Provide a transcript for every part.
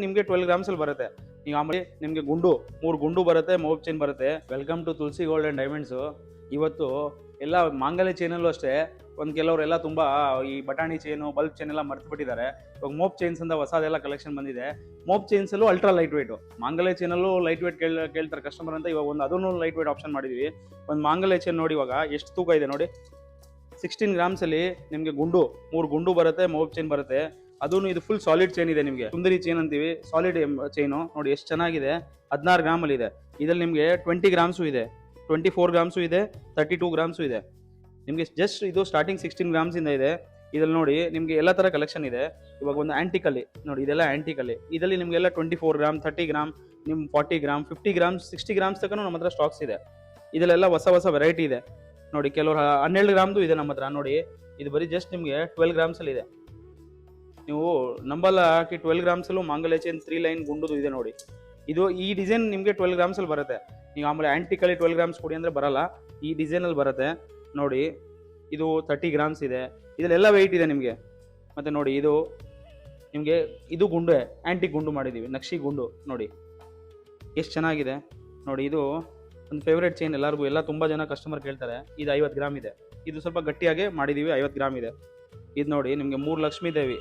ನಿಮಗೆ 12 ಗ್ರಾಮ್ಸಲ್ಲಿ ಬರುತ್ತೆ. ನೀವು ಆಮೇಲೆ ನಿಮಗೆ ಗುಂಡು 3 ಗುಂಡು ಬರುತ್ತೆ, ಮೌತ್ ಚೈನ್ ಬರುತ್ತೆ. Welcome to Tulasi gold and diamonds. ಇವತ್ತು ಎಲ್ಲ ಮಾಂಗಲ್ಯ ಚೈನಲ್ಲೂ ಅಷ್ಟೇ ಕೆಲವರೆಲ್ಲ ತುಂಬ ಈ ಬಟಾಣಿ ಚೈನು, ಬಲ್ಬ್ ಚೈನ್ ಎಲ್ಲ ಮರ್ತು ಬಿಟ್ಟಿದ್ದಾರೆ. ಇವಾಗ ಮೋಪ್ ಚೈನ್ಸ್ ಅಂತ ಹೊಸದೆಲ್ಲ ಕಲೆಕ್ಷನ್ ಬಂದಿದೆ. ಮೋಪ್ ಚೈನ್ಸಲ್ಲೂ ಅಲ್ಟ್ರಾ ಲೈಟ್ ವೇಟು, ಮಾಂಗಲ್ಯ ಚೈನಲ್ಲೂ ಲೈಟ್ ವೇಟ್ ಕೇಳ್ತಾರೆ ಕಸ್ಟಮರ್ ಅಂತ. ಇವಾಗ ಅದನ್ನು ಲೈಟ್ ವೇಟ್ ಆಪ್ಷನ್ ಮಾಡಿದ್ದೀವಿ. ಒಂದು ಮಾಂಗಲ್ಯ ಚೈನ್ ನೋಡಿ ಇವಾಗ ಎಷ್ಟು ತೂಕ ಇದೆ ನೋಡಿ. 16 ಗ್ರಾಮ್ಸಲ್ಲಿ ನಿಮಗೆ ಗುಂಡು 3 ಗುಂಡು ಬರುತ್ತೆ, ಮೌತ್ ಚೈನ್ ಬರುತ್ತೆ. ಅದೂ ಇದು ಫುಲ್ ಸಾಲಿಡ್ ಚೈನ್ ಇದೆ. ನಿಮಗೆ ಸುಂದರಿ ಚೈನ್ ಅಂತೀವಿ, ಸಾಲಿಡ್ ಚೈನು ನೋಡಿ ಎಷ್ಟು ಚೆನ್ನಾಗಿದೆ. 16 ಗ್ರಾಮಲ್ಲಿ ಇದೆ. ಇದರಲ್ಲಿ ನಿಮಗೆ 20 ಗ್ರಾಮ್ಸು ಇದೆ, 24 ಗ್ರಾಮ್ಸು ಇದೆ, 32 ಗ್ರಾಮ್ಸು ಇದೆ. ನಿಮಗೆ ಜಸ್ಟ್ ಇದು ಸ್ಟಾರ್ಟಿಂಗ್ 16 ಗ್ರಾಮ್ಸಿಂದ ಇದೆ. ಇದರಲ್ಲಿ ನೋಡಿ ನಿಮಗೆ ಎಲ್ಲ ಥರ ಕಲೆಕ್ಷನ್ ಇದೆ. ಇವಾಗ ಒಂದು ಆ್ಯಂಟಿಕಲ್ಲಿ ನೋಡಿ, ಇದೆಲ್ಲ ಆ್ಯಂಟಿಕಲ್ಲಿ. ಇದರಲ್ಲಿ ನಿಮಗೆಲ್ಲ 24 ಗ್ರಾಮ್, 30 ಗ್ರಾಮ್, ನಿಮ್ಮ 40 ಗ್ರಾಮ್, 50 ಗ್ರಾಮ್ಸ್, 60 ಗ್ರಾಮ್ಸ್ ತನಕ ನಮ್ಮ ಹತ್ರ ಸ್ಟಾಕ್ಸ್ ಇದೆ. ಇದರಲ್ಲೆಲ್ಲ ಹೊಸ ವೆರೈಟಿ ಇದೆ ನೋಡಿ. ಕೆಲವರು 12 ಗ್ರಾಮ್ದು ಇದೆ ನಮ್ಮ ಹತ್ರ ನೋಡಿ. ಇದು ಬರೀ ಜಸ್ಟ್ ನಿಮಗೆ 12 ಗ್ರಾಮ್ಸಲ್ಲಿ ಇದೆ. ನೀವು ನಂಬಲ್ಲ ಹಾಕಿ 12 ಗ್ರಾಮ್ಸಲ್ಲೂ ಮಾಂಗಲ್ಯ ಚೈನ್ 3 ಲೈನ್ ಗುಂಡುದು ಇದೆ ನೋಡಿ. ಇದು ಈ ಡಿಸೈನ್ ನಿಮಗೆ 12 ಗ್ರಾಮ್ಸಲ್ಲಿ ಬರುತ್ತೆ. ನೀವು ಆಮೇಲೆ ಆ್ಯಂಟಿಕಲ್ಲಿ 12 ಗ್ರಾಮ್ಸ್ ಕೊಡಿ ಅಂದರೆ ಬರಲ್ಲ, ಈ ಡಿಸೈನಲ್ಲಿ ಬರುತ್ತೆ ನೋಡಿ. ಇದು 30 ಗ್ರಾಮ್ಸ್ ಇದೆ. ಇದರಲ್ಲೆಲ್ಲ ವೆಯ್ಟ್ ಇದೆ ನಿಮಗೆ. ಮತ್ತು ನೋಡಿ ಇದು ನಿಮಗೆ ಇದು ಗುಂಡು, ಆ್ಯಂಟಿಕ್ ಗುಂಡು ಮಾಡಿದ್ದೀವಿ, ನಕ್ಷಿ ಗುಂಡು ನೋಡಿ ಎಷ್ಟು ಚೆನ್ನಾಗಿದೆ ನೋಡಿ. ಇದು ಒಂದು ಫೇವ್ರೇಟ್ ಚೈನ್ ಎಲ್ಲರಿಗೂ, ಎಲ್ಲ ತುಂಬ ಜನ ಕಸ್ಟಮರ್ ಕೇಳ್ತಾರೆ. ಇದು 50 ಗ್ರಾಮ್ ಇದೆ. ಇದು ಸ್ವಲ್ಪ ಗಟ್ಟಿಯಾಗೆ ಮಾಡಿದ್ದೀವಿ, 50 ಗ್ರಾಮ್ ಇದೆ. ಇದು ನೋಡಿ ನಿಮಗೆ 3 ಲಕ್ಷ್ಮೀ ದೇವಿ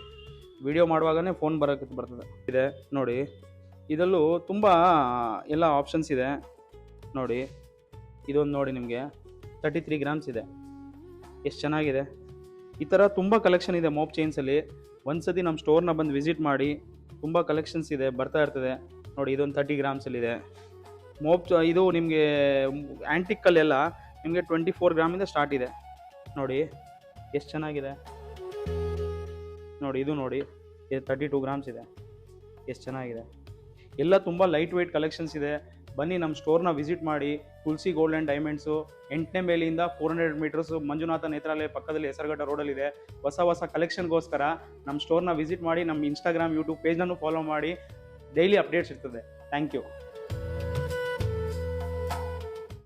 ವಿಡಿಯೋ ಮಾಡುವಾಗಲೇ ಫೋನ್ ಬರ್ತದೆ ಇದೆ ನೋಡಿ. ಇದರಲ್ಲೂ ತುಂಬ ಎಲ್ಲ ಆಪ್ಷನ್ಸ್ ಇದೆ ನೋಡಿ. ಇದೊಂದು ನೋಡಿ ನಿಮಗೆ 33 ಗ್ರಾಮ್ಸ್ ಇದೆ, ಎಷ್ಟು ಚೆನ್ನಾಗಿದೆ. ಈ ಥರ ತುಂಬ ಕಲೆಕ್ಷನ್ ಇದೆ ಮೋಪ್ ಚೈನ್ಸಲ್ಲಿ. ಒಂದ್ಸತಿ ನಮ್ಮ ಸ್ಟೋರ್ನ ಬಂದು ವಿಸಿಟ್ ಮಾಡಿ, ತುಂಬ ಕಲೆಕ್ಷನ್ಸ್ ಇದೆ, ಬರ್ತಾ ಇರ್ತದೆ ನೋಡಿ. ಇದೊಂದು 30 ಗ್ರಾಮ್ಸಲ್ಲಿದೆ ಮೋಪ್. ಇದು ನಿಮಗೆ ಆ್ಯಂಟಿಕ್ಕಲ್ಲೆಲ್ಲ ನಿಮಗೆ 24 ಗ್ರಾಮಿಂದ ಸ್ಟಾರ್ಟ್ ಇದೆ ನೋಡಿ, ಎಷ್ಟು ಚೆನ್ನಾಗಿದೆ ನೋಡಿ. ಇದು ನೋಡಿ ಇದು 32 ಗ್ರಾಮ್ಸ್ ಇದೆ, ಎಷ್ಟು ಚೆನ್ನಾಗಿದೆ. ಎಲ್ಲ ತುಂಬ ಲೈಟ್ ವೆಯ್ಟ್ ಕಲೆಕ್ಷನ್ಸ್ ಇದೆ. ಬನ್ನಿ ನಮ್ಮ ಸ್ಟೋರ್ನ ವಿಸಿಟ್ ಮಾಡಿ. ತುಳಸಿ ಗೋಲ್ಡ್ ಆ್ಯಂಡ್ ಡೈಮಂಡ್ಸು 8ನೇ ಮೇಲಿಂದ 400 ಮೀಟರ್ಸು ಮಂಜುನಾಥ ನೇತ್ರಾಲಯ ಪಕ್ಕದಲ್ಲಿ ಹೆಸರುಘಟ್ಟ ರೋಡಲ್ಲಿದೆ. ಹೊಸ ಕಲೆಕ್ಷನ್ಗೋಸ್ಕರ ನಮ್ಮ ಸ್ಟೋರ್ನ ವಿಸಿಟ್ ಮಾಡಿ. ನಮ್ಮ ಇನ್ಸ್ಟಾಗ್ರಾಮ್, ಯೂಟ್ಯೂಬ್ ಪೇಜ್ನೂ ಫಾಲೋ ಮಾಡಿ. ಡೈಲಿ ಅಪ್ಡೇಟ್ಸ್ ಇರ್ತದೆ. Thank you.